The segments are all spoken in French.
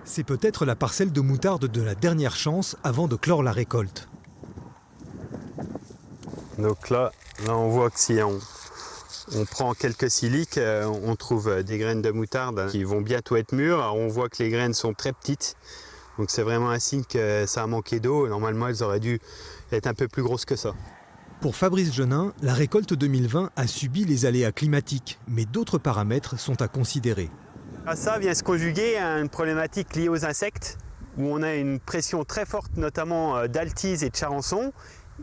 C'est peut-être la parcelle de moutarde de la dernière chance avant de clore la récolte. Donc là on voit que si on prend quelques siliques, on trouve des graines de moutarde qui vont bientôt être mûres. Alors on voit que les graines sont très petites, donc c'est vraiment un signe que ça a manqué d'eau. Normalement elles auraient dû être un peu plus grosses que ça. Pour Fabrice Genin, la récolte 2020 a subi les aléas climatiques, mais d'autres paramètres sont à considérer. À ça vient se conjuguer une problématique liée aux insectes, où on a une pression très forte, notamment d'altise et de charançon,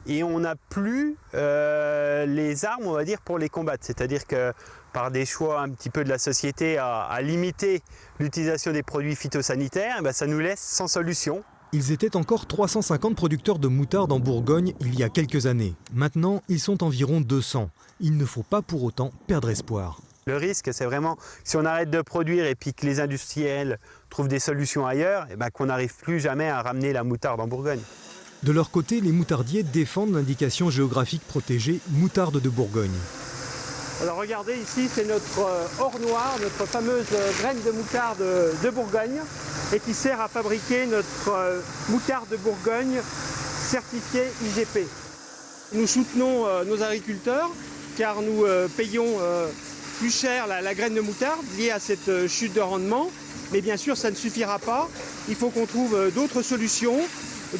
et on n'a plus les armes, on va dire, pour les combattre. C'est-à-dire que par des choix un petit peu de la société à limiter l'utilisation des produits phytosanitaires, ça nous laisse sans solution. Ils étaient encore 350 producteurs de moutarde en Bourgogne il y a quelques années. Maintenant, ils sont environ 200. Il ne faut pas pour autant perdre espoir. Le risque, c'est vraiment, si on arrête de produire et puis que les industriels trouvent des solutions ailleurs, qu'on n'arrive plus jamais à ramener la moutarde en Bourgogne. De leur côté, les moutardiers défendent l'indication géographique protégée moutarde de Bourgogne. Alors regardez ici, c'est notre or noir, notre fameuse graine de moutarde de Bourgogne et qui sert à fabriquer notre moutarde de Bourgogne certifiée IGP. Nous soutenons nos agriculteurs car nous payons plus cher la graine de moutarde liée à cette chute de rendement. Mais bien sûr, ça ne suffira pas. Il faut qu'on trouve d'autres solutions,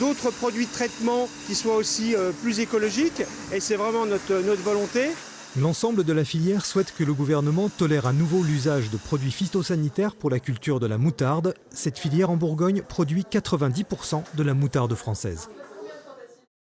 d'autres produits de traitement qui soient aussi plus écologiques. Et c'est vraiment notre volonté. L'ensemble de la filière souhaite que le gouvernement tolère à nouveau l'usage de produits phytosanitaires pour la culture de la moutarde. Cette filière en Bourgogne produit 90% de la moutarde française.